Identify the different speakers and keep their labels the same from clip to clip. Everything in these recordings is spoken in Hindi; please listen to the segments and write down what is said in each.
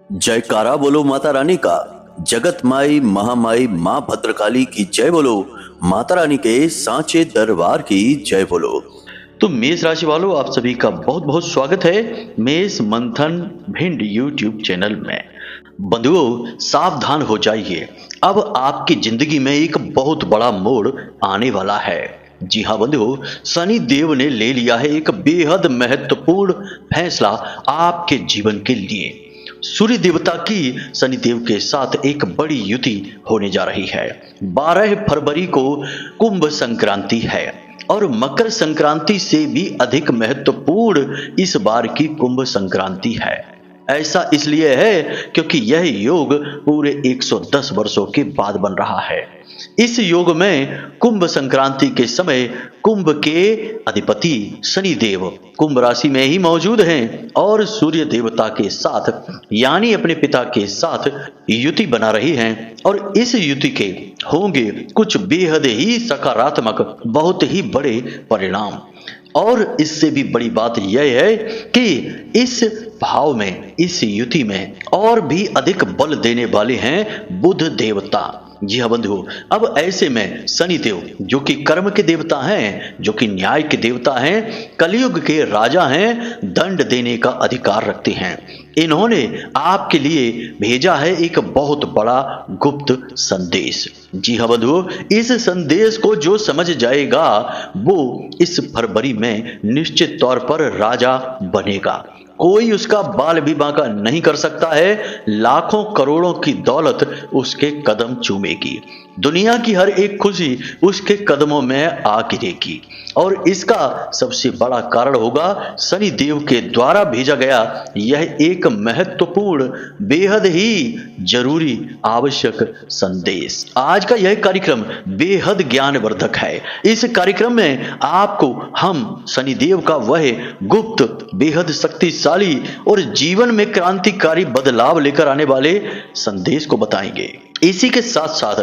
Speaker 1: जयकारा बोलो माता रानी का। जगत माई महामाई माँ भद्रकाली की जय बोलो। माता रानी के सांचे दरबार की जय बोलो। तो मेष राशि वालों, आप सभी का बहुत बहुत स्वागत है मेष मंथन भिंड यूट्यूब चैनल में। बंधुओं, सावधान हो जाइए, अब आपकी जिंदगी में एक बहुत बड़ा मोड़ आने वाला है। जी हाँ बंधुओं, शनि देव ने ले लिया है एक बेहद महत्वपूर्ण फैसला आपके जीवन के लिए। सूर्य देवता की शनि देव के साथ एक बड़ी युति होने जा रही है। 12 फरवरी को कुंभ संक्रांति है और मकर संक्रांति से भी अधिक महत्वपूर्ण इस बार की कुंभ संक्रांति है। ऐसा इसलिए है क्योंकि यह योग पूरे 110 वर्षों के बाद बन रहा है। इस योग में कुंभ संक्रांति के समय कुंभ के अधिपति शनि देव कुंभ राशि में ही मौजूद हैं और सूर्य देवता के साथ यानी अपने पिता के साथ युति बना रही हैं और इस युति के होंगे कुछ बेहद ही सकारात्मक, बहुत ही बड़े परिणाम। और इससे भी बड़ी बात यह है कि इस भाव में, इस युति में और भी अधिक बल देने वाले हैं बुध देवता। जी हाँ बंधुओं, अब ऐसे में शनि देव जो कि कर्म के देवता हैं, जो कि न्याय के देवता हैं, कलयुग के राजा हैं, दंड देने का अधिकार रखते हैं। इन्होंने आपके लिए भेजा है एक बहुत बड़ा गुप्त संदेश। जी हाँ बंधुओं, इस संदेश को जो समझ जाएगा वो इस फरवरी में निश्चित तौर पर राजा बनेगा। कोई उसका बाल भी बांका नहीं कर सकता है। लाखों करोड़ों की दौलत उसके कदम चूमेगी। दुनिया की हर एक खुशी उसके कदमों में आ गिरेगी और इसका सबसे बड़ा कारण होगा शनि देव के द्वारा भेजा गया यह एक महत्वपूर्ण, बेहद ही जरूरी, आवश्यक संदेश। आज का यह कार्यक्रम बेहद ज्ञानवर्धक है। इस कार्यक्रम में आपको हम शनि देव का वह गुप्त, बेहद शक्तिशाली और जीवन में क्रांतिकारी बदलाव लेकर आने वाले संदेश को बताएंगे। इसी के साथ साथ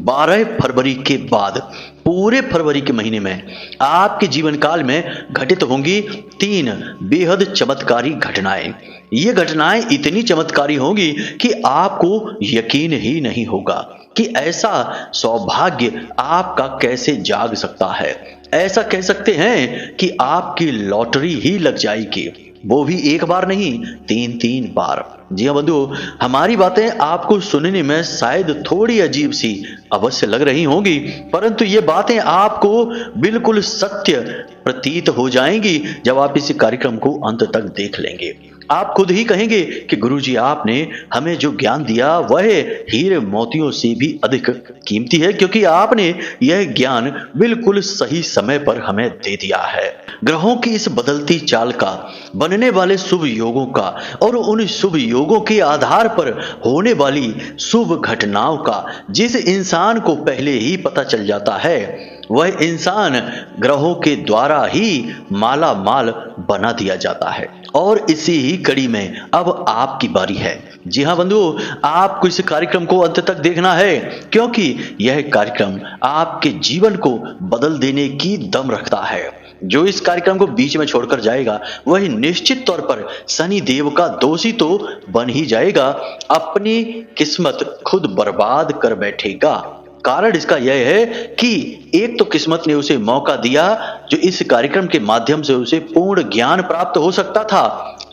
Speaker 1: 12 फरवरी के बाद पूरे फरवरी के महीने में आपके जीवन काल में घटित होंगी 3 बेहद चमत्कारी घटनाएं। ये घटनाएं इतनी चमत्कारी होंगी कि आपको यकीन ही नहीं होगा कि ऐसा सौभाग्य आपका कैसे जाग सकता है। ऐसा कह सकते हैं कि आपकी लॉटरी ही लग जाएगी, वो भी एक बार नहीं, 3 बार। जी हाँ बंधुओं, हमारी बातें आपको सुनने में शायद थोड़ी अजीब सी अवश्य लग रही होंगी, परंतु ये बातें आपको बिल्कुल सत्य प्रतीत हो जाएंगी जब आप इस कार्यक्रम को अंत तक देख लेंगे। आप खुद ही कहेंगे कि गुरुजी, आपने हमें जो ज्ञान दिया वह हीरे मोतियों से भी अधिक कीमती है, क्योंकि आपने यह ज्ञान बिल्कुल सही समय पर हमें दे दिया है। ग्रहों की इस बदलती चाल का, बनने वाले शुभ योगों का और उन शुभ योगों के आधार पर होने वाली शुभ घटनाओं का जिस इंसान को पहले ही पता चल जाता है, वह इंसान ग्रहों के द्वारा ही माला माल बना दिया जाता है। और इसी ही कड़ी में अब आपकी बारी है। जी हाँ बंधुओं, आपको इस कार्यक्रम को अंत तक देखना है, क्योंकि यह कार्यक्रम आपके जीवन को बदल देने की दम रखता है। जो इस कार्यक्रम को बीच में छोड़कर जाएगा वह निश्चित तौर पर शनि देव का दोषी तो बन ही जाएगा, अपनी किस्मत खुद बर्बाद कर बैठेगा। कारण इसका यह है कि एक तो किस्मत ने उसे मौका दिया जो इस कार्यक्रम के माध्यम से उसे पूर्ण ज्ञान प्राप्त हो सकता था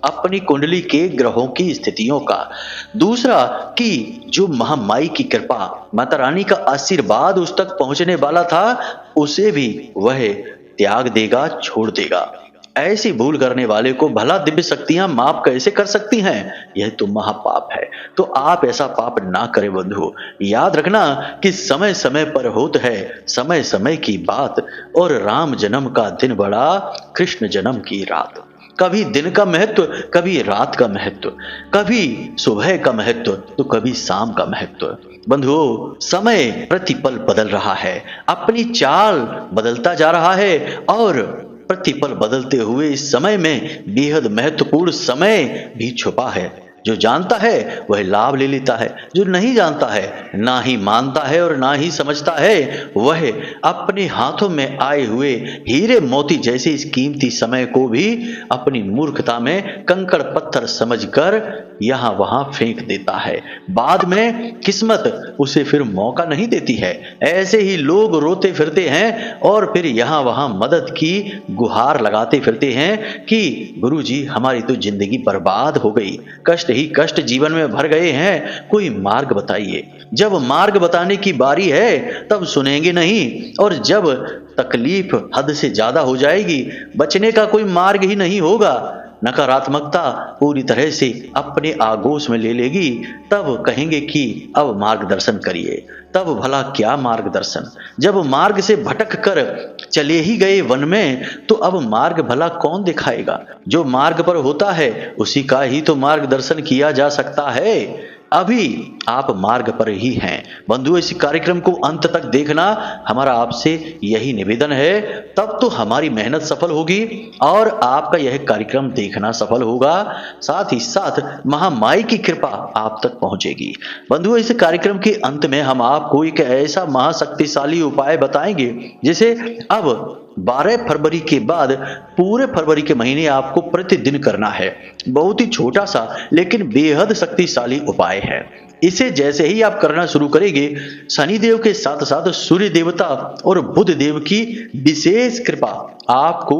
Speaker 1: अपनी कुंडली के ग्रहों की स्थितियों का। दूसरा कि जो महामाई की कृपा, माता रानी का आशीर्वाद उस तक पहुंचने वाला था, उसे भी वह त्याग देगा, छोड़ देगा। ऐसी भूल करने वाले को भला दिव्य शक्तियां माफ कैसे कर सकती हैं? यह तो महापाप है। तो आप ऐसा पाप ना करें बंधु। याद रखना कि समय समय पर होता है समय समय की बात, और राम जन्म का दिन बड़ा, कृष्ण जन्म की रात। कभी दिन का महत्व, कभी रात का महत्व, कभी सुबह का महत्व तो कभी शाम का महत्व। बंधुओं, समय प्रतिपल बदल रहा है, अपनी चाल बदलता जा रहा है और प्रतिपल बदलते हुए इस समय में बेहद महत्वपूर्ण समय भी छुपा है। जो जानता है वह लाभ ले लेता है, जो नहीं जानता है, ना ही मानता है और ना ही समझता है, वह अपने हाथों में आए हुए हीरे मोती जैसे इस कीमती समय को भी अपनी मूर्खता में कंकड़ पत्थर समझकर यहां वहां फेंक देता है। बाद में किस्मत उसे फिर मौका नहीं देती है। ऐसे ही लोग रोते फिरते हैं और फिर यहां वहां मदद की गुहार लगाते फिरते हैं कि गुरुजी हमारी तो जिंदगी बर्बाद हो गई, कष्ट ही कष्ट जीवन में भर गए हैं, कोई मार्ग बताइए। जब मार्ग बताने की बारी है तब सुनेंगे नहीं, और जब तकलीफ हद से ज्यादा हो जाएगी, बचने का कोई मार्ग ही नहीं होगा, नकारात्मकता पूरी तरह से अपने आगोश में ले लेगी, तब कहेंगे कि अब मार्गदर्शन करिए। तब भला क्या मार्गदर्शन, जब मार्ग से भटक कर चले ही गए वन में, तो अब मार्ग भला कौन दिखाएगा। जो मार्ग पर होता है उसी का ही तो मार्गदर्शन किया जा सकता है। अभी आप मार्ग पर ही हैं। बंधुओं, इस कार्यक्रम को अंत तक देखना हमारा आपसे यही निवेदन है, तब तो हमारी मेहनत सफल होगी और आपका यह कार्यक्रम देखना सफल होगा। साथ ही साथ महामाई की कृपा आप तक पहुंचेगी। बंधुओं, इस कार्यक्रम के अंत में हम आपको एक ऐसा महाशक्तिशाली उपाय बताएंगे जिसे अब 12 फरवरी के बाद पूरे फरवरी के महीने आपको प्रतिदिन करना है। बहुत ही छोटा सा लेकिन बेहद शक्तिशाली उपाय है। इसे जैसे ही आप करना शुरू करेंगे, शनिदेव के साथ साथ सूर्य देवता और बुध देव की विशेष कृपा आपको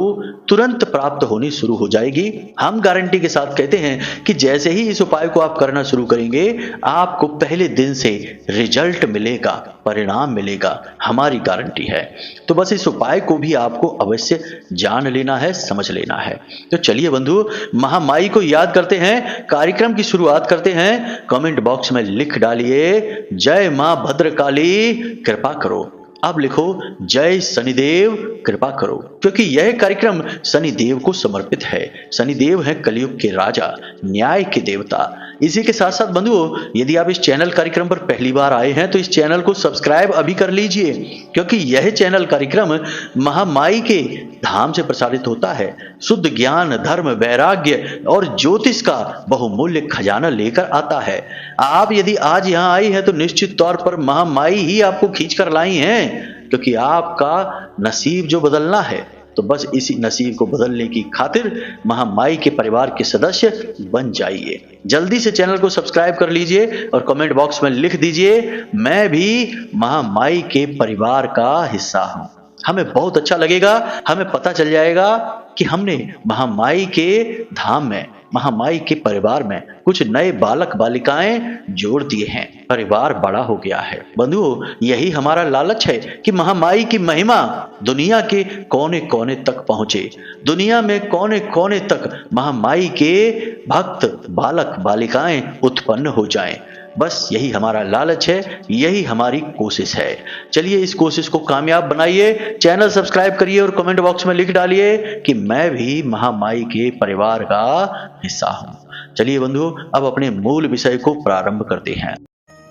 Speaker 1: तुरंत प्राप्त होनी शुरू हो जाएगी। हम गारंटी के साथ कहते हैं कि जैसे ही इस उपाय को आप करना शुरू करेंगे, आपको पहले दिन से रिजल्ट मिलेगा, परिणाम मिलेगा, हमारी गारंटी है। तो बस इस उपाय को भी आपको अवश्य जान लेना है, समझ लेना है। तो चलिए बंधु, महामाई को याद करते हैं, कार्यक्रम की शुरुआत करते हैं। कमेंट बॉक्स में लिख डालिए, जय मां भद्रकाली कृपा करो। अब लिखो, जय शनिदेव कृपा करो, क्योंकि यह कार्यक्रम शनिदेव को समर्पित है। शनिदेव है कलयुग के राजा, न्याय के देवता। इसी के साथ साथ बंधुओं, यदि आप इस चैनल कार्यक्रम पर पहली बार आए हैं तो इस चैनल को सब्सक्राइब अभी कर लीजिए, क्योंकि यह चैनल कार्यक्रम महामाई के धाम से प्रसारित होता है। शुद्ध ज्ञान, धर्म, वैराग्य और ज्योतिष का बहुमूल्य खजाना लेकर आता है। आप यदि आज यहाँ आई हैं तो निश्चित तौर पर महामाई ही आपको खींच कर लाई हैं, क्योंकि आपका नसीब जो बदलना है, तो बस इसी नसीब को बदलने की खातिर महामाई के परिवार के सदस्य बन जाइए। जल्दी से चैनल को सब्सक्राइब कर लीजिए और कमेंट बॉक्स में लिख दीजिए, मैं भी महामाई के परिवार का हिस्सा हूं। हमें बहुत अच्छा लगेगा, हमें पता चल जाएगा कि हमने महामाई के धाम में, महामाई के परिवार में कुछ नए बालक बालिकाएं जोड़ दिए हैं, परिवार बड़ा हो गया है। बंधुओं, यही हमारा लालच है कि महामाई की महिमा दुनिया के कोने कोने तक पहुंचे, दुनिया में कोने कोने तक महामाई के भक्त बालक बालिकाएं उत्पन्न हो जाएं। बस यही हमारा लालच है, यही हमारी कोशिश है। चलिए इस कोशिश को कामयाब बनाइए। चैनल सब्सक्राइब करिए और कमेंट बॉक्स में लिख डालिए कि मैं भी महामाई के परिवार का हिस्सा हूं। चलिए बंधुओं, अब अपने मूल विषय को प्रारंभ करते हैं।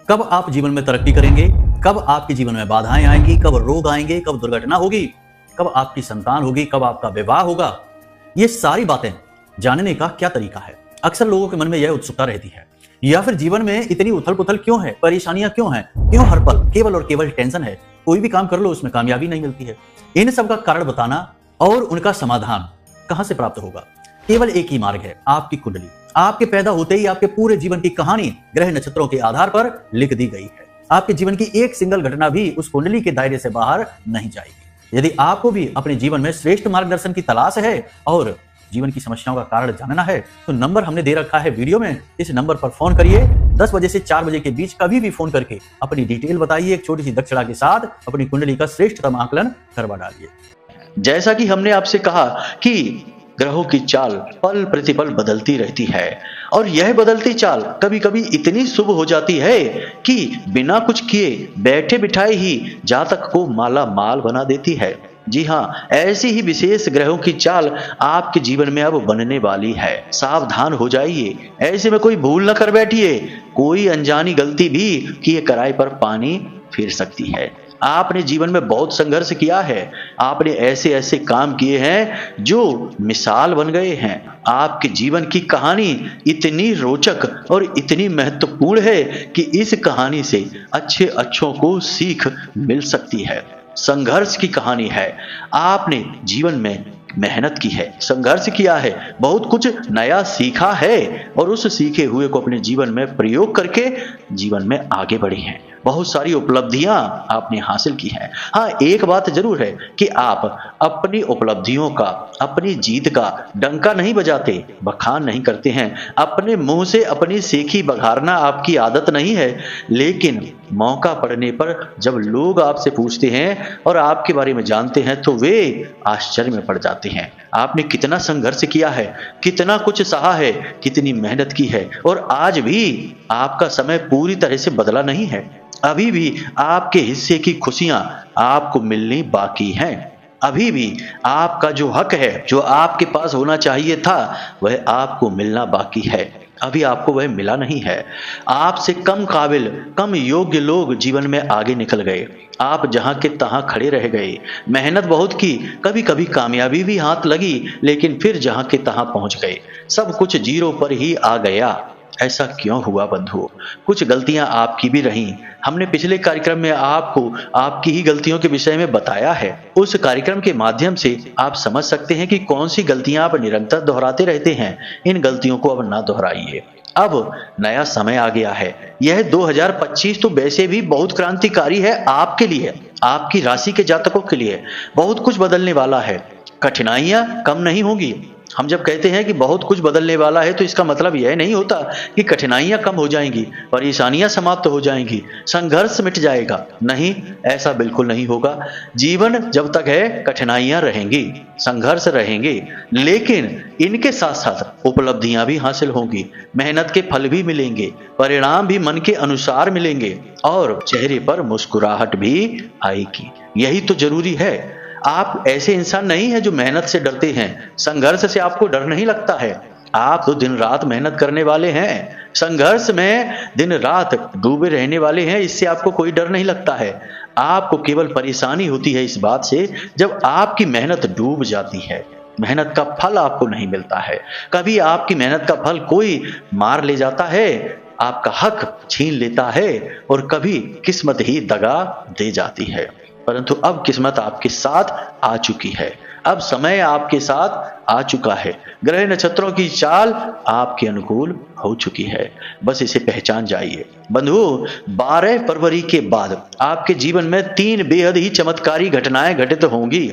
Speaker 2: कब आप जीवन में तरक्की करेंगे, कब आपके जीवन में बाधाएं आएंगी, कब रोग आएंगे, कब दुर्घटना होगी, कब आपकी संतान होगी, कब आपका विवाह होगा, ये सारी बातें जानने का क्या तरीका है। अक्सर लोगों के मन में यह उत्सुकता रहती है, या फिर जीवन में इतनी उथल पुथल क्यों है, परेशानियां क्यों हैं, क्यों हर पल केवल और केवल टेंशन है, कोई भी काम कर लो उसमें कामयाबी नहीं मिलती है। इन सब का कारण बताना और उनका समाधान कहां से प्राप्त होगा, केवल एक ही मार्ग है, आपकी कुंडली। आपके पैदा होते ही आपके पूरे जीवन की कहानी ग्रह नक्षत्रों के आधार पर लिख दी गई है। आपके जीवन की एक सिंगल घटना भी उस कुंडली के दायरे से बाहर नहीं जाएगी। यदि आपको भी अपने जीवन में श्रेष्ठ मार्गदर्शन की तलाश है और जीवन की समस्याओं का कारण जानना है, तो नंबर हमने दे रखा है वीडियो में। इस नंबर पर फोन करिए। 10 बजे से 4 बजे के बीच कभी भी फोन करके अपनी डिटेल बताइए। एक छोटी सी दक्षिणा के साथ अपनी कुंडली का श्रेष्ठतम आकलन करवा डालिए।
Speaker 1: जैसा कि हमने आपसे कहा कि ग्रहों की चाल पल प्रतिपल बदलती रहती है, और यह बदलती चाल कभी कभी इतनी शुभ हो जाती है कि बिना कुछ किए बैठे बिठाए ही जातक को माला माल बना देती है। जी हाँ, ऐसी ही विशेष ग्रहों की चाल आपके जीवन में अब बनने वाली है। सावधान हो जाइए, ऐसे में कोई भूल न कर बैठिए। कोई अनजानी गलती भी किए कराए पर पानी फिर सकती है। आपने जीवन में बहुत संघर्ष किया है, आपने ऐसे ऐसे काम किए हैं जो मिसाल बन गए हैं। आपके जीवन की कहानी इतनी रोचक और इतनी महत्वपूर्ण है कि इस कहानी से अच्छे अच्छों को सीख मिल सकती है। संघर्ष की कहानी है। आपने जीवन में मेहनत की है, संघर्ष किया है, बहुत कुछ नया सीखा है और उस सीखे हुए को अपने जीवन में प्रयोग करके जीवन में आगे बढ़े हैं। बहुत सारी उपलब्धियां आपने हासिल की हैं। हाँ, एक बात जरूर है कि आप अपनी उपलब्धियों का, अपनी जीत का डंका नहीं बजाते, बखान नहीं करते हैं। अपने मुंह से अपनी सीखी बघारना आपकी आदत नहीं है, लेकिन मौका पड़ने पर जब लोग आपसे पूछते हैं और आपके बारे में जानते हैं तो वे आश्चर्य में पड़ जाते हैं। आपने कितना संघर्ष किया है, कितना कुछ सहा है, कितनी मेहनत की है और आज भी आपका समय पूरी तरह से बदला नहीं है। अभी भी आपके हिस्से की खुशियां आपको मिलनी बाकी हैं। अभी भी आपका जो हक है, जो आपके पास होना चाहिए था, वह आपको मिलना बाकी है। अभी आपको वह मिला नहीं है। आपसे कम काबिल, कम योग्य लोग जीवन में आगे निकल गए। आप जहां के तहां खड़े रह गए। मेहनत बहुत की, कभी कभी कामयाबी भी हाथ लगी, लेकिन फिर जहां के तहां पहुंच गए। सब कुछ जीरो पर ही आ गया। ऐसा क्यों हुआ बंधुओं? कुछ गलतियां आपकी भी रहीं। हमने पिछले कार्यक्रम में आपको आपकी ही गलतियों के विषय में बताया है। उस कार्यक्रम के माध्यम से आप समझ सकते हैं कि कौन सी गलतियां आप निरंतर दोहराते रहते हैं। इन गलतियों को अब ना दोहराइए। अब नया समय आ गया है। यह 2025 तो वैसे भी बहुत क्रांतिकारी है आपके लिए, आपकी राशि के जातकों के लिए। बहुत कुछ बदलने वाला है। कठिनाइयां कम नहीं होंगी। हम जब कहते हैं कि बहुत कुछ बदलने वाला है तो इसका मतलब यह नहीं होता कि कठिनाइयां कम हो जाएंगी, परेशानियां समाप्त हो जाएंगी, संघर्ष मिट जाएगा। नहीं, ऐसा बिल्कुल नहीं होगा। जीवन जब तक है कठिनाइयां रहेंगी, संघर्ष रहेंगे, लेकिन इनके साथ साथ उपलब्धियां भी हासिल होंगी, मेहनत के फल भी मिलेंगे, परिणाम भी मन के अनुसार मिलेंगे और चेहरे पर मुस्कुराहट भी आएगी। यही तो जरूरी है। आप ऐसे इंसान नहीं हैं जो मेहनत से डरते हैं, संघर्ष से आपको डर नहीं लगता है। आप तो दिन रात मेहनत करने वाले हैं, संघर्ष में दिन रात डूबे रहने वाले हैं, इससे आपको कोई डर नहीं लगता है। आपको केवल परेशानी होती है इस बात से जब आपकी मेहनत डूब जाती है, मेहनत का फल आपको नहीं मिलता है। कभी आपकी मेहनत का फल कोई मार ले जाता है, आपका हक छीन लेता है और कभी किस्मत ही दगा दे जाती है। परंतु अब किस्मत आपके साथ आ चुकी है, अब समय आपके साथ आ चुका है, ग्रह नक्षत्रों की चाल आपके अनुकूल हो चुकी है। बस इसे पहचान जाइए। बंधुओं, 12 फरवरी के बाद आपके जीवन में 3 बेहद ही चमत्कारी घटनाएं घटित होंगी।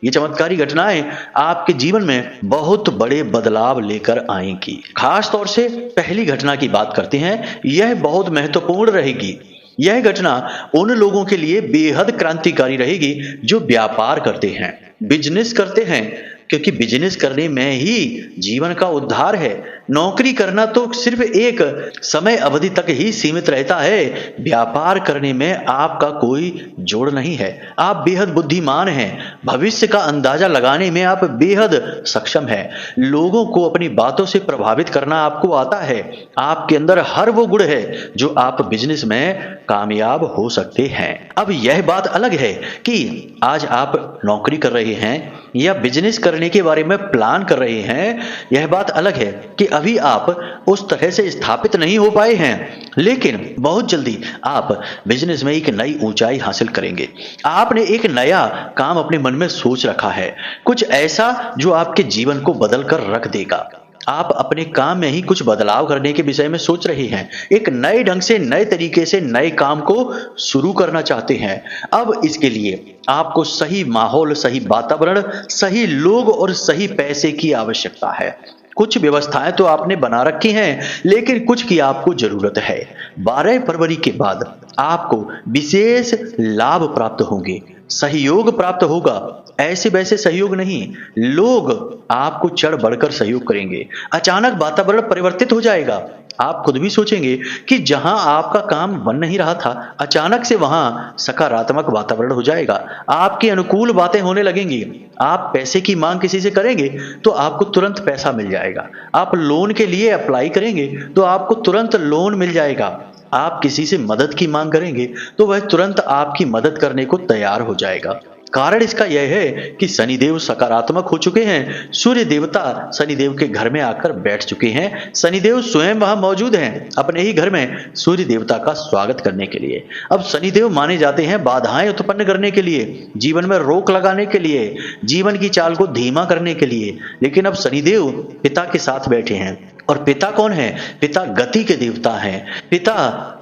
Speaker 1: ये चमत्कारी घटनाएं आपके जीवन में बहुत बड़े बदलाव लेकर आएंगी। खास तौर से पहली घटना की बात करते हैं। यह बहुत महत्वपूर्ण रहेगी। यह घटना उन लोगों के लिए बेहद क्रांतिकारी रहेगी जो व्यापार करते हैं, बिजनेस करते हैं, क्योंकि बिजनेस करने में ही जीवन का उद्धार है। नौकरी करना तो सिर्फ एक समय अवधि तक ही सीमित रहता है। व्यापार करने में आपका कोई जोड़ नहीं है। आप बेहद बुद्धिमान हैं, भविष्य का अंदाजा लगाने में आप बेहद सक्षम हैं। लोगों को अपनी बातों से प्रभावित करना आपको आता है। आपके अंदर हर वो गुण है जो आप बिजनेस में कामयाब हो सकते हैं। अब यह बात अलग है कि आज आप नौकरी कर रहे हैं या बिजनेस करने के बारे में प्लान कर रहे हैं। यह बात अलग है कि अभी आप उस तरह से स्थापित नहीं हो पाए हैं, लेकिन बहुत जल्दी आप बिजनेस में एक नई ऊंचाई हासिल करेंगे। आपने एक नया काम अपने मन में सोच रखा है, कुछ ऐसा जो आपके जीवन को बदल कर रख देगा। आप अपने काम में ही कुछ बदलाव करने के विषय में सोच रहे हैं। एक नए ढंग से, नए तरीके से नए काम को शुरू करना चाहते हैं। अब इसके लिए आपको सही माहौल, सही वातावरण, सही लोग और सही पैसे की आवश्यकता है। कुछ व्यवस्थाएं तो आपने बना रखी हैं, लेकिन कुछ की आपको जरूरत है। 12 फरवरी के बाद आपको विशेष लाभ प्राप्त होंगे, सहयोग प्राप्त होगा। ऐसे वैसे सहयोग नहीं, लोग आपको चढ़ बढ़कर सहयोग करेंगे। अचानक वातावरण परिवर्तित हो जाएगा। आप खुद भी सोचेंगे कि जहां आपका काम बन नहीं रहा था, अचानक से वहां सकारात्मक वातावरण हो जाएगा। आपके अनुकूल बातें होने लगेंगी। आप पैसे की मांग किसी से करेंगे तो आपको तुरंत पैसा मिल जाएगा। आप लोन के लिए अप्लाई करेंगे तो आपको तुरंत लोन मिल जाएगा। आप किसी से मदद की मांग करेंगे तो वह तुरंत आपकी मदद करने को तैयार हो जाएगा। कारण इसका यह है कि शनिदेव सकारात्मक हो चुके हैं। सूर्य देवता शनिदेव के घर में आकर बैठ चुके हैं। शनिदेव स्वयं वहां मौजूद हैं अपने ही घर में सूर्य देवता का स्वागत करने के लिए। अब शनिदेव माने जाते हैं बाधाएं उत्पन्न करने के लिए, जीवन में रोक लगाने के लिए, जीवन की चाल को धीमा करने के लिए। लेकिन अब शनिदेव पिता के साथ बैठे हैं। और पिता कौन है? पिता गति के देवता हैं, पिता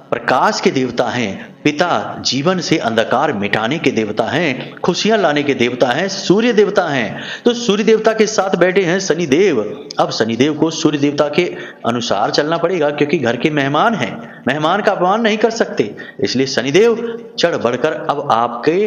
Speaker 1: प्रकाश के देवता हैं, पिता जीवन से अंधकार मिटाने के देवता हैं, खुशियां लाने के देवता हैं, सूर्य देवता हैं। तो सूर्य देवता के साथ बैठे हैं शनिदेव। अब शनिदेव को सूर्य देवता के अनुसार चलना पड़ेगा, क्योंकि घर के मेहमान हैं, मेहमान का अपमान नहीं कर सकते। इसलिए शनिदेव चढ़ बढ़कर अब आपके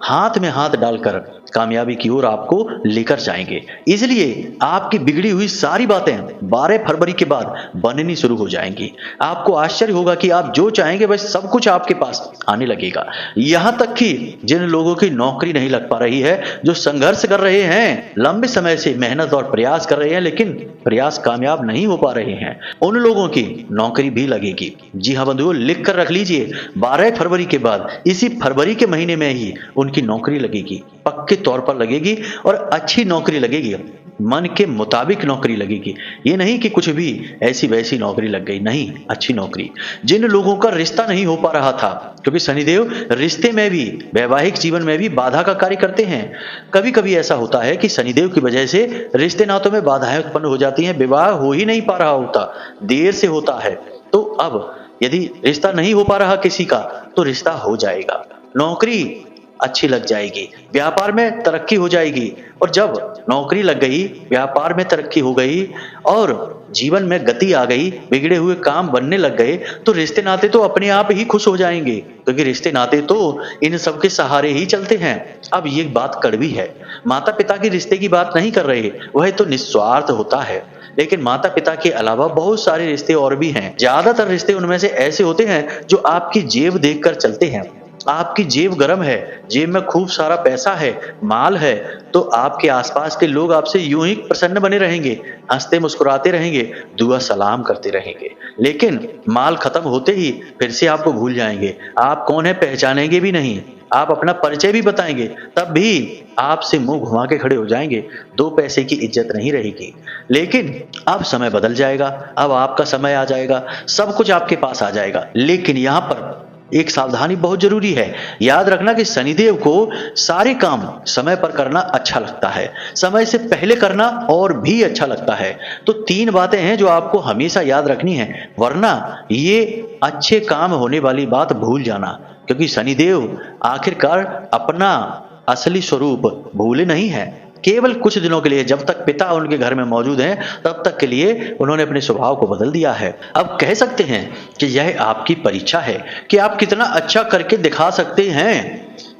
Speaker 1: हाथ में हाथ डालकर कामयाबी की ओर आपको लेकर जाएंगे। इसलिए आपकी बिगड़ी हुई सारी बातें 12 फरवरी के बाद बननी शुरू हो जाएंगी। आपको आश्चर्य होगा कि आप जो चाहेंगे वह सब कुछ आपके पास आने लगेगा। यहां तक कि जिन लोगों की नौकरी नहीं लग पा रही है, जो संघर्ष कर रहे हैं, लंबे समय से मेहनत और प्रयास कर रहे हैं, लेकिन प्रयास कामयाब नहीं हो पा रहे हैं, उन लोगों की नौकरी भी लगेगी। जी हाँ बंधुओं, लिख कर रख लीजिए, 12 फरवरी के बाद, इसी फरवरी के महीने में ही उनकी नौकरी लगेगी, पक्के तौर पर लगेगी और अच्छी नौकरी लगेगी, मन के मुताबिक नौकरी लगेगी। ये नहीं कि कुछ भी ऐसी वैसी नौकरी लग गई, नहीं, अच्छी नौकरी। जिन लोगों का रिश्ता नहीं हो पा रहा था, क्योंकि शनिदेव रिश्ते में भी, वैवाहिक जीवन में भी बाधा का कार्य करते हैं। कभी कभी ऐसा होता है कि शनिदेव की वजह से रिश्ते नातों में बाधाएं उत्पन्न हो जाती हैं, विवाह हो ही नहीं पा रहा होता, देर से होता है। तो अब यदि रिश्ता नहीं हो पा रहा किसी का, तो रिश्ता हो जाएगा, नौकरी अच्छी लग जाएगी, व्यापार में तरक्की हो जाएगी। और जब नौकरी लग गई, व्यापार में तरक्की हो गई और जीवन में गति आ गई, बिगड़े हुए काम बनने लग गए, तो रिश्ते नाते तो अपने आप ही खुश हो जाएंगे, क्योंकि रिश्ते नाते तो इन सब के सहारे ही चलते हैं। अब ये बात कड़वी है, माता पिता की रिश्ते की बात नहीं कर रहे, वह तो निस्वार्थ होता है, लेकिन माता पिता के अलावा बहुत सारे रिश्ते और भी हैं। ज्यादातर रिश्ते उनमें से ऐसे होते हैं जो आपकी जेब देखकर चलते हैं। आपकी जेब गर्म है, जेब में खूब सारा पैसा है, माल है, तो आपके आसपास के लोग आपसे यूं ही प्रसन्न बने रहेंगे, हंसते मुस्कुराते रहेंगे, दुआ सलाम करते रहेंगे। लेकिन माल खत्म होते ही फिर से आपको भूल जाएंगे, आप कौन है पहचानेंगे भी नहीं, आप अपना परिचय भी बताएंगे तब भी आपसे मुंह घुमा के खड़े हो जाएंगे, 2 पैसे की इज्जत नहीं रहेगी। लेकिन अब समय बदल जाएगा, अब आपका समय आ जाएगा, सब कुछ आपके पास आ जाएगा। लेकिन यहाँ पर एक सावधानी बहुत जरूरी है। याद रखना कि शनिदेव को सारे काम समय पर करना अच्छा लगता है, समय से पहले करना और भी अच्छा लगता है। तो 3 बातें हैं जो आपको हमेशा याद रखनी है, वरना ये अच्छे काम होने वाली बात भूल जाना, क्योंकि शनिदेव आखिरकार अपना असली स्वरूप भूले नहीं है। केवल कुछ दिनों के लिए, जब तक पिता उनके घर में मौजूद हैं, तब तक के लिए उन्होंने अपने स्वभाव को बदल दिया है। अब कह सकते हैं कि यह आपकी परीक्षा है कि आप कितना अच्छा करके दिखा सकते हैं।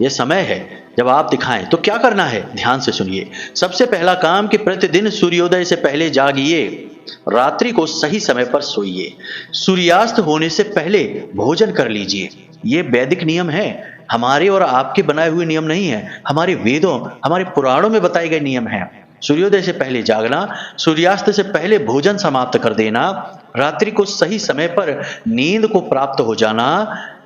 Speaker 1: यह समय है जब आप दिखाएं। तो क्या करना है, ध्यान से सुनिए। सबसे पहला काम कि प्रतिदिन सूर्योदय से पहले जागिए, रात्रि को सही समय पर सोइए, सूर्यास्त होने से पहले भोजन कर लीजिए। ये वैदिक नियम है, हमारे और आपके बनाए हुए नियम नहीं है, हमारे वेदों, हमारे पुराणों में बताए गए नियम हैं। सूर्योदय से पहले जागना, सूर्यास्त से पहले भोजन समाप्त कर देना, रात्रि को सही समय पर नींद को प्राप्त हो जाना,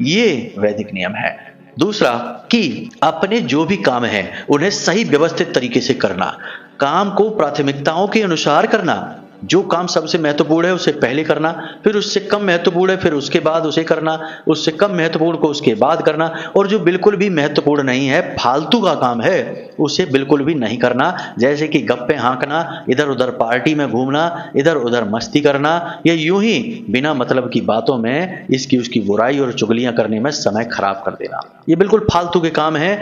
Speaker 1: ये वैदिक नियम है। दूसरा कि अपने जो भी काम हैं उन्हें सही व्यवस्थित तरीके से करना, काम को प्राथमिकताओं के अनुसार करना। जो काम सबसे महत्वपूर्ण है उसे पहले करना, फिर उससे कम महत्वपूर्ण है फिर उसके बाद उसे करना, उससे कम महत्वपूर्ण को उसके बाद करना, और जो बिल्कुल भी महत्वपूर्ण नहीं है, फालतू का काम है, उसे बिल्कुल भी नहीं करना। जैसे कि गप्पे हाँकना, इधर उधर पार्टी में घूमना, इधर उधर मस्ती करना, या यूं ही बिना मतलब की बातों में इसकी उसकी बुराई और चुगलियां करने में समय खराब कर देना, ये बिल्कुल फालतू के काम है।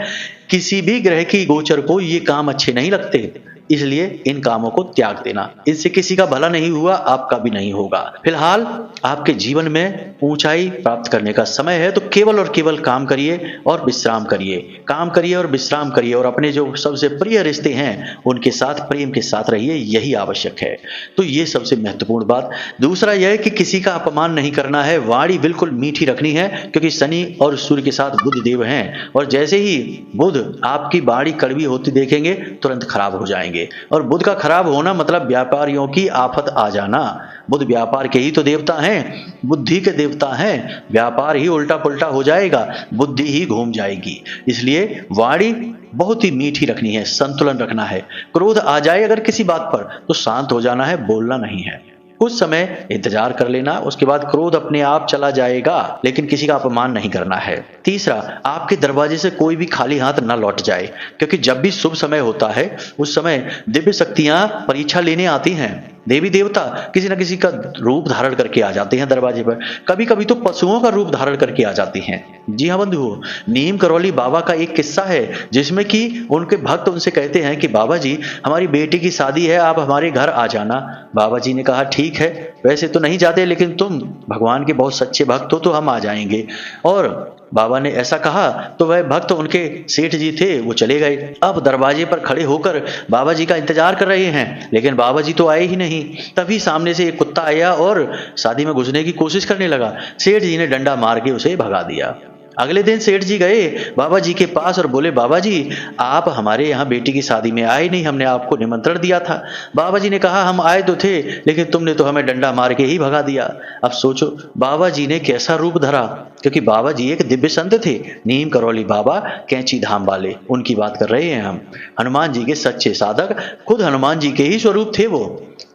Speaker 1: किसी भी ग्रह की गोचर को ये काम अच्छे नहीं लगते, इसलिए इन कामों को त्याग देना। इससे किसी का भला नहीं हुआ, आपका भी नहीं होगा। फिलहाल आपके जीवन में ऊंचाई प्राप्त करने का समय है, तो केवल और केवल काम करिए और विश्राम करिए, काम करिए और विश्राम करिए, और अपने जो सबसे प्रिय रिश्ते हैं उनके साथ प्रेम के साथ रहिए, यही आवश्यक है। तो ये सबसे महत्वपूर्ण बात। दूसरा यह है कि किसी का अपमान नहीं करना है, वाणी बिल्कुल मीठी रखनी है, क्योंकि शनि और सूर्य के साथ बुध देव हैं, और जैसे ही बुध आपकी वाणी कड़वी होती देखेंगे तुरंत खराब हो जाएंगे। जाएंगे। और बुध का खराब होना मतलब व्यापारियों की आफत आ जाना। बुध व्यापार के ही तो देवता हैं, बुद्धि के देवता हैं। व्यापार ही उल्टा पुल्टा हो जाएगा, बुद्धि ही घूम जाएगी। इसलिए वाणी बहुत ही मीठी रखनी है, संतुलन रखना है। क्रोध आ जाए अगर किसी बात पर तो शांत हो जाना है, बोलना नहीं है। कुछ समय इंतजार कर लेना, उसके बाद क्रोध अपने आप चला जाएगा, लेकिन किसी का अपमान नहीं करना है। तीसरा, आपके दरवाजे से कोई भी खाली हाथ न लौट जाए, क्योंकि जब भी शुभ समय होता है उस समय दिव्य शक्तियां परीक्षा लेने आती हैं। देवी देवता किसी न किसी का रूप धारण करके आ जाते हैं दरवाजे पर। कभी कभी तो पशुओं का रूप धारण करके आ जाती हैं। जी हाँ बंधुओं, नीम करौली बाबा का एक किस्सा है जिसमें कि उनके भक्त उनसे कहते हैं कि बाबा जी, हमारी बेटी की शादी है, आप हमारे घर आ जाना। बाबा जी ने कहा ठीक है, वैसे तो नहीं जाते, लेकिन तुम भगवान के बहुत सच्चे भक्त हो तो हम आ जाएंगे। और बाबा ने ऐसा कहा तो वह भक्त, उनके सेठ जी थे, वो चले गए। अब दरवाजे पर खड़े होकर बाबा जी का इंतजार कर रहे हैं, लेकिन बाबा जी तो आए ही नहीं। तभी सामने से एक कुत्ता आया और शादी में घुसने की कोशिश करने लगा। सेठ जी ने डंडा मार के उसे भगा दिया। अगले दिन सेठ जी गए बाबा जी के पास और बोले, बाबा जी आप हमारे यहाँ बेटी की शादी में आए नहीं, हमने आपको निमंत्रण दिया था। बाबा जी ने कहा हम आए तो थे, लेकिन तुमने तो हमें डंडा मार के ही भगा दिया। अब सोचो बाबा जी ने कैसा रूप धरा, क्योंकि बाबा जी एक दिव्य संत थे। नीम करौली बाबा कैंची धाम वाले, उनकी बात कर रहे हैं हम। हनुमान जी के सच्चे साधक, खुद हनुमान जी के ही स्वरूप थे वो।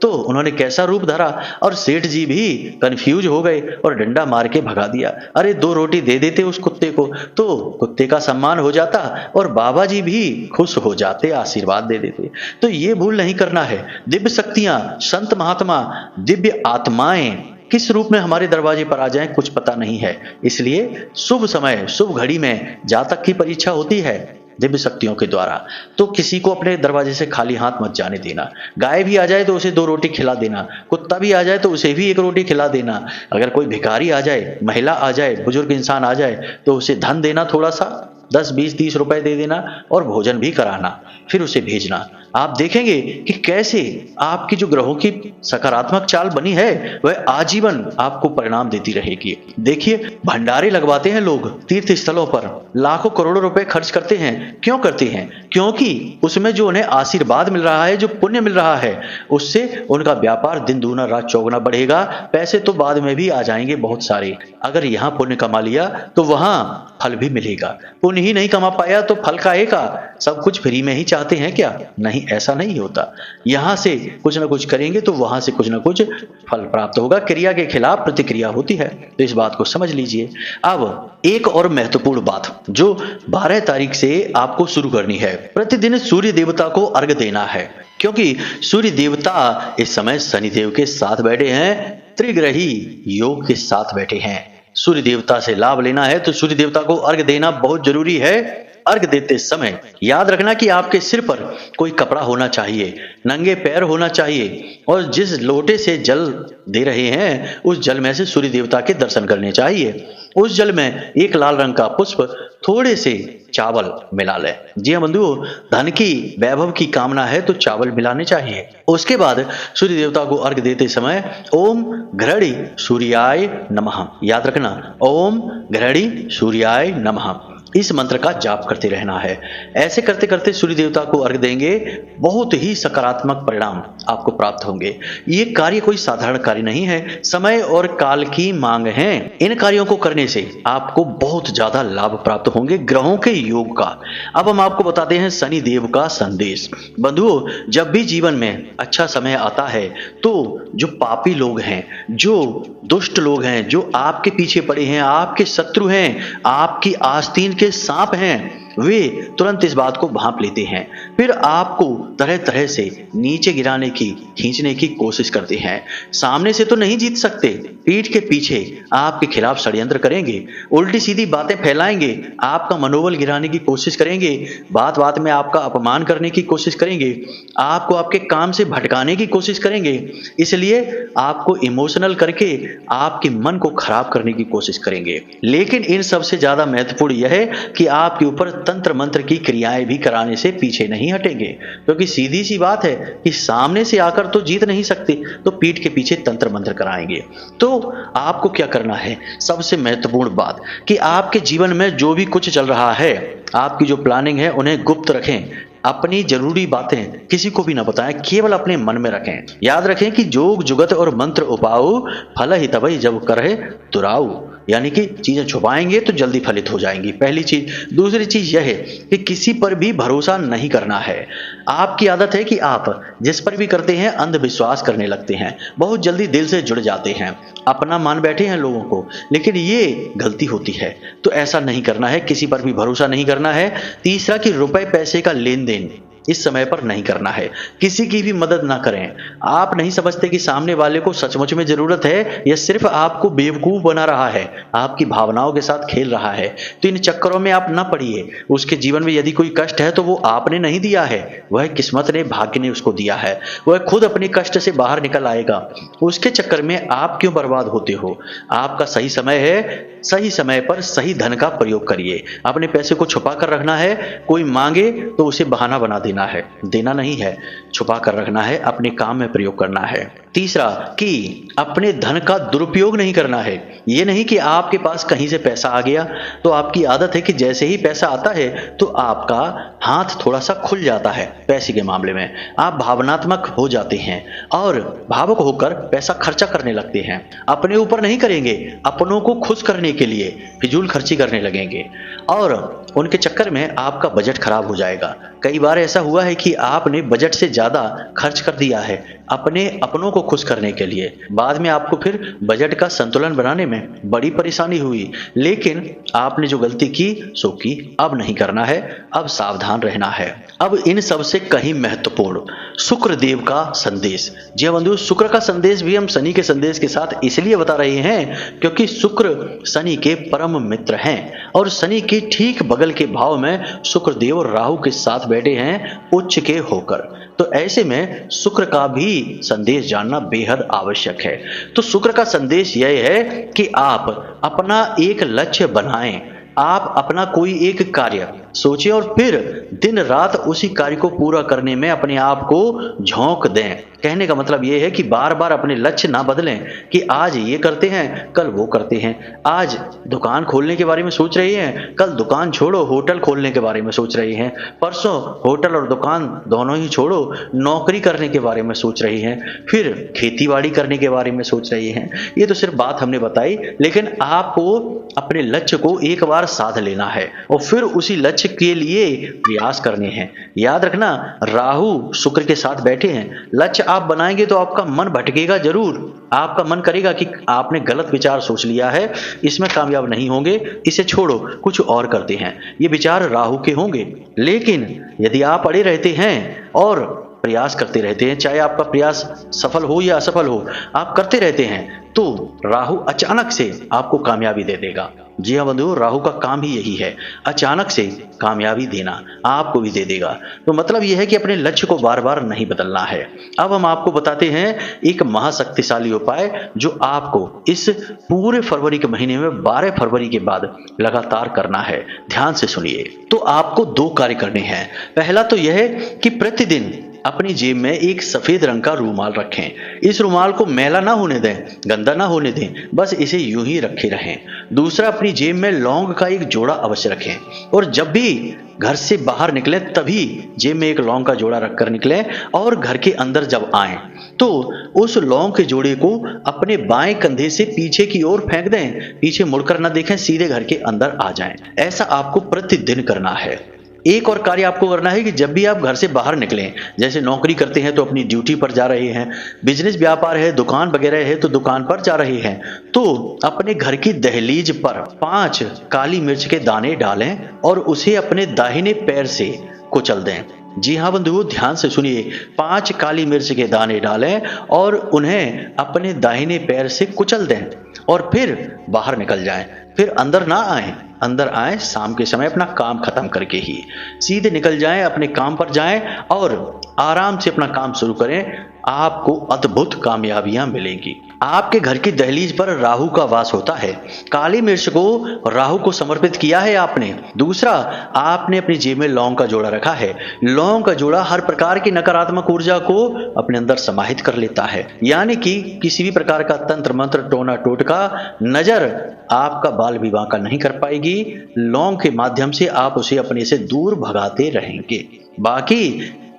Speaker 1: तो उन्होंने कैसा रूप धरा, और सेठ जी भी कंफ्यूज हो गए और डंडा मार के भगा दिया। अरे 2 रोटी दे देते उस कुत्ते को तो कुत्ते का सम्मान हो जाता और बाबा जी भी खुश हो जाते, आशीर्वाद दे देते। तो ये भूल नहीं करना है। दिव्य शक्तियां, संत महात्मा, दिव्य आत्माएं किस रूप में हमारे दरवाजे पर आ जाएं कुछ पता नहीं है। इसलिए शुभ समय, शुभ घड़ी में जातक की परीक्षा होती है दिव्य शक्तियों के द्वारा। तो किसी को अपने दरवाजे से खाली हाथ मत जाने देना। गाय भी आ जाए तो उसे 2 रोटी खिला देना, कुत्ता भी आ जाए तो उसे भी 1 रोटी खिला देना। अगर कोई भिखारी आ जाए, महिला आ जाए, बुजुर्ग इंसान आ जाए तो उसे धन देना, थोड़ा सा 10, 20, 30 रुपए दे देना और भोजन भी कराना, फिर उसे भेजना। आप देखेंगे कि कैसे आपकी जो ग्रहों की सकारात्मक चाल बनी है वह आजीवन आपको परिणाम देती रहेगी। देखिए भंडारे लगवाते हैं लोग तीर्थ स्थलों पर, लाखों करोड़ों रुपए खर्च करते हैं। क्यों करते हैं? क्योंकि उसमें जो उन्हें आशीर्वाद मिल रहा है, जो पुण्य मिल रहा है, उससे उनका व्यापार दिन दूना रात चौगुना बढ़ेगा। पैसे तो बाद में भी आ जाएंगे बहुत सारे। अगर यहाँ पुण्य कमा लिया तो वहां फल भी मिलेगा। पुण्य ही नहीं कमा पाया तो फल काहेगा? सब कुछ फ्री में ही चाहते हैं क्या? नहीं, ऐसा नहीं होता। यहां से कुछ ना कुछ करेंगे तो वहां से कुछ ना कुछ फल प्राप्त होगा। क्रिया के खिलाफ प्रतिक्रिया होती है, तो इस बात को समझ लीजिए। अब एक और महत्वपूर्ण बात जो 12 तारीख से आपको शुरू करनी है, प्रतिदिन सूर्य देवता को अर्घ देना है, क्योंकि सूर्य देवता इस समय शनिदेव के साथ बैठे हैं, त्रिग्रही योग के साथ बैठे हैं। सूर्य देवता से लाभ लेना है तो सूर्य देवता को अर्घ देना बहुत जरूरी है। अर्घ देते समय याद रखना कि आपके सिर पर कोई कपड़ा होना चाहिए, नंगे पैर होना चाहिए, और जिस लोटे से जल दे रहे हैं उस जल में से सूर्य देवता के दर्शन करने चाहिए। उस जल में एक लाल रंग का पुष्प, थोड़े से चावल मिला लें। जी हाँ बंधुओं, धन की, वैभव की कामना है तो चावल मिलाने चाहिए। उसके बाद सूर्य देवता को अर्घ देते समय ओम घृणी सूर्याय नमः, याद रखना, ओम घृणी सूर्याय नमः, इस मंत्र का जाप करते रहना है। ऐसे करते करते सूर्य देवता को अर्घ देंगे, बहुत ही सकारात्मक परिणाम आपको प्राप्त होंगे। ये कार्य कोई साधारण कार्य नहीं है, समय और काल की मांग है। इन कार्यों को करने से आपको बहुत ज्यादा लाभ प्राप्त होंगे ग्रहों के योग का। अब हम आपको बताते हैं शनि देव का संदेश। बंधुओं, जब भी जीवन में अच्छा समय आता है तो जो पापी लोग हैं, जो दुष्ट लोग हैं, जो आपके पीछे पड़े हैं, आपके शत्रु हैं, आपकी आस्तीन के सांप हैं, वे तुरंत इस बात को भांप लेते हैं, फिर आपको तरह तरह से नीचे गिराने की, खींचने की कोशिश करते हैं। सामने से तो नहीं जीत सकते, पीठ के पीछे आपके खिलाफ षड्यंत्र करेंगे, उल्टी सीधी बातें फैलाएंगे, आपका मनोबल गिराने की कोशिश करेंगे, बात बात में आपका अपमान करने की कोशिश करेंगे, आपको आपके काम से भटकाने की कोशिश करेंगे। इसलिए आपको इमोशनल करके आपके मन को खराब करने की कोशिश करेंगे। लेकिन इन सबसे ज्यादा महत्वपूर्ण यह है कि आपके ऊपर तंत्र मंत्र की क्रियाएं भी कराने से पीछे नहीं हटेंगे, क्योंकि सीधी सी बात है कि सामने से आकर तो जीत नहीं सकते, तो पीठ के पीछे तंत्र मंत्र कराएंगे। तो आपको क्या करना है? सबसे महत्वपूर्ण बात कि आपके जीवन में जो भी कुछ चल रहा है, आपकी जो प्लानिंग है, उन्हें गुप्त रखें, अपनी जरूरी बातें किसी को भी न बताएं, केवल अपने मन में रखें। याद रखें कि जोग जुगत और मंत्र उपाऊ फल ही तबई जब करे तुराऊ, यानी कि चीजें छुपाएंगे तो जल्दी फलित हो जाएंगी, पहली चीज। दूसरी चीज यह है कि किसी पर भी भरोसा नहीं करना है। आपकी आदत है कि आप जिस पर भी करते हैं अंधविश्वास करने लगते हैं, बहुत जल्दी दिल से जुड़ जाते हैं, अपना मान बैठे हैं लोगों को, लेकिन ये गलती होती है। तो ऐसा नहीं करना है, किसी पर भी भरोसा नहीं करना है। तीसरा कि रुपए पैसे का लेन देन इस समय पर नहीं करना है, किसी की भी मदद ना करें। आप नहीं समझते कि सामने वाले को सचमुच में जरूरत है या सिर्फ आपको बेवकूफ बना रहा है, आपकी भावनाओं के साथ खेल रहा है, तो इन चक्करों में आप ना पड़िए। उसके जीवन में यदि कोई कष्ट है तो वो आपने नहीं दिया है, वह किस्मत ने, भाग्य ने उसको दिया है। वह खुद अपने कष्ट से बाहर निकल आएगा। उसके चक्कर में आप क्यों बर्बाद होते हो? आपका सही समय है, सही समय पर सही धन का प्रयोग करिए। अपने पैसे को छुपा कर रखना है, कोई मांगे तो उसे बहाना बना देना है, देना नहीं है, छुपा कर रखना है, अपने काम में प्रयोग करना है। तीसरा कि अपने धन का दुरुपयोग नहीं करना है। यह नहीं कि आपके पास कहीं से पैसा आ गया तो आपकी आदत है कि जैसे ही पैसा आता है तो आपका हाथ थोड़ा सा खुल जाता है। पैसे के मामले में आप भावनात्मक हो जाते हैं और भावुक होकर पैसा खर्चा करने लगते हैं। अपने ऊपर नहीं करेंगे, अपनों को खुश करने के लिए फिजूल खर्ची करने लगेंगे और उनके चक्कर में आपका बजट खराब हो जाएगा। कई बार ऐसा हुआ है कि आपने बजट से ज्यादा खर्च कर दिया है अपने अपनों को खुश करने के लिए। बाद में आपको फिर बजट का संतुलन बनाने में बड़ी परेशानी हुई, लेकिन आपने जो गलती की सो की, अब नहीं करना है, अब सावधान रहना है। अब इन सब से कहीं महत्वपूर्ण शुक्र देव का संदेश। जी बंधु, शुक्र का संदेश भी हम शनि के संदेश के साथ इसलिए बता रहे हैं क्योंकि शुक्र शनि के परम मित्र हैं और शनि के ठीक बगल के भाव में शुक्र देव और राहु के साथ बैठे हैं उच्च के होकर। तो ऐसे में शुक्र का भी संदेश जानना बेहद आवश्यक है। तो शुक्र का संदेश यह है कि आप अपना एक लक्ष्य बनाएं, आप अपना कोई एक कार्य सोचें और फिर दिन रात उसी कार्य को पूरा करने में अपने आप को झोंक दें। कहने का मतलब यह है कि बार बार अपने लक्ष्य ना बदलें कि आज ये करते हैं कल वो करते हैं, आज दुकान खोलने के बारे में सोच रहे हैं कल दुकान छोड़ो होटल खोलने के बारे में सोच रहे हैं, परसों होटल और दुकान दोनों ही छोड़ो नौकरी करने के बारे में सोच रहे हैं, फिर खेतीबाड़ी करने के बारे में सोच रहे हैं। ये तो सिर्फ बात हमने बताई, लेकिन आपको अपने लक्ष्य को एक बार साध लेना है और फिर उसी लक्ष्य के लिए प्रयास करने हैं। याद रखना, राहु शुक्र के साथ बैठे हैं। लक्ष्य आप बनाएंगे तो आपका मन भटकेगा जरूर, आपका मन करेगा कि आपने गलत विचार सोच लिया है, इसमें कामयाब नहीं होंगे, इसे छोड़ो कुछ और करते हैं। ये विचार राहु के होंगे। लेकिन यदि आप अड़े रहते हैं और प्रयास करते रहते हैं, चाहे आपका प्रयास सफल हो या असफल हो, आप करते रहते हैं, तो राहु अचानक से आपको कामयाबी दे देगा। जी हाँ बंधु, राहु का काम ही यही है, अचानक से कामयाबी देना, आपको भी दे देगा। तो मतलब यह है कि अपने लक्ष्य को बार बार नहीं बदलना है। अब हम आपको बताते हैं एक महाशक्तिशाली उपाय जो आपको इस पूरे फरवरी के महीने में 12 फरवरी के बाद लगातार करना है। ध्यान से सुनिए। तो आपको 2 कार्य करने हैं। पहला तो यह है कि प्रतिदिन अपनी जेब में एक सफेद रंग का रूमाल रखें। इस रूमाल को मैला ना होने दें, गंदा ना होने दें, बस इसे यूं ही रखे रहें। दूसरा, अपनी जेब में लौंग का एक जोड़ा अवश्य रखें और जब भी घर से बाहर निकलें तभी जेब में एक लौंग का जोड़ा रखकर निकलें और घर के अंदर जब आएं तो उस लौंग के जोड़े को अपने बाएं कंधे से पीछे की ओर फेंक दें, पीछे मुड़कर ना देखें, सीधे घर के अंदर आ जाएं। ऐसा आपको प्रतिदिन करना है। एक और कार्य आपको करना है कि जब भी आप घर से बाहर निकलें, जैसे नौकरी करते हैं तो अपनी ड्यूटी पर जा रहे हैं, बिजनेस व्यापार है, दुकान वगैरह है तो दुकान पर जा रहे हैं, तो अपने घर की दहलीज पर 5 काली मिर्च के दाने डालें और उसे अपने दाहिने पैर से कुचल दें। जी हाँ बंधुओं, ध्यान से सुनिए। 5 काली मिर्च के दाने डालें और उन्हें अपने दाहिने पैर से कुचल दें और फिर बाहर निकल जाएं। फिर अंदर ना आएं, अंदर आएं शाम के समय अपना काम खत्म करके ही सीधे निकल जाएं, अपने काम पर जाएं और आराम से अपना काम शुरू करें। आपको अद्भुत कामयाबियां मिलेंगी। आपके घर की दहलीज पर राहु का वास होता है। काली मिर्च को राहु को समर्पित किया है आपने। दूसरा, आपने अपनी जेब में लौंग का जोड़ा रखा है। लौंग का जोड़ा हर प्रकार की नकारात्मक ऊर्जा को अपने अंदर समाहित कर लेता है, यानी कि किसी भी प्रकार का तंत्र मंत्र टोना टोटका नजर आपका बाल विवाह का नहीं कर पाएगी। लौंग के माध्यम से आप उसे अपने से दूर भगाते रहेंगे। बाकी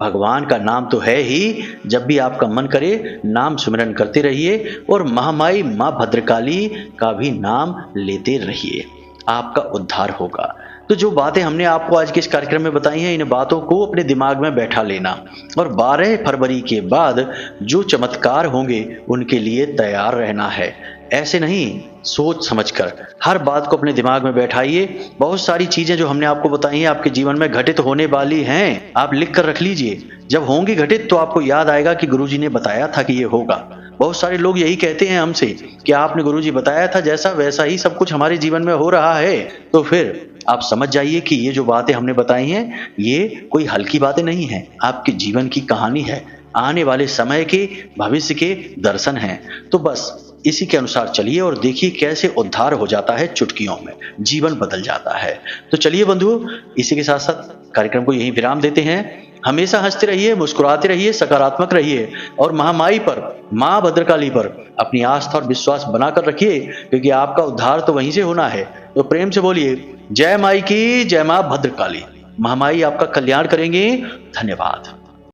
Speaker 1: भगवान का नाम तो है ही। जब भी आपका मन करे नाम सुमिरन करते रहिए और महामाई माँ भद्रकाली का भी नाम लेते रहिए, आपका उद्धार होगा। तो जो बातें हमने आपको आज के इस कार्यक्रम में बताई हैं, इन बातों को अपने दिमाग में बैठा लेना और 12 फरवरी के बाद जो चमत्कार होंगे उनके लिए तैयार रहना है। ऐसे नहीं, सोच समझकर हर बात को अपने दिमाग में बैठाइए। बहुत सारी चीजें जो हमने आपको बताई हैं आपके जीवन में घटित होने वाली हैं, आप लिख कर रख लीजिए। जब होंगी घटित तो आपको याद आएगा कि गुरुजी ने बताया था कि ये होगा। बहुत सारे लोग यही कहते हैं हमसे कि आपने गुरुजी बताया था, जैसा वैसा ही सब कुछ हमारे जीवन में हो रहा है। तो फिर आप समझ जाइए कि ये जो बातें हमने बताई हैं ये कोई हल्की बातें नहीं हैं, आपके जीवन की कहानी है, आने वाले समय के भविष्य के दर्शन हैं। तो बस इसी के अनुसार चलिए और देखिए कैसे उद्धार हो जाता है, चुटकियों में जीवन बदल जाता है। तो चलिए बंधुओं, इसी के साथ साथ कार्यक्रम को यहीं विराम देते हैं। हमेशा हंसते रहिए, मुस्कुराते रहिए, सकारात्मक रहिए और महामाई पर, माँ भद्रकाली पर अपनी आस्था और विश्वास बनाकर रखिए, क्योंकि आपका उद्धार तो वहीं से होना है। तो प्रेम से बोलिए जय माई की, जय माँ भद्रकाली। महामाई आपका कल्याण करेंगे। धन्यवाद।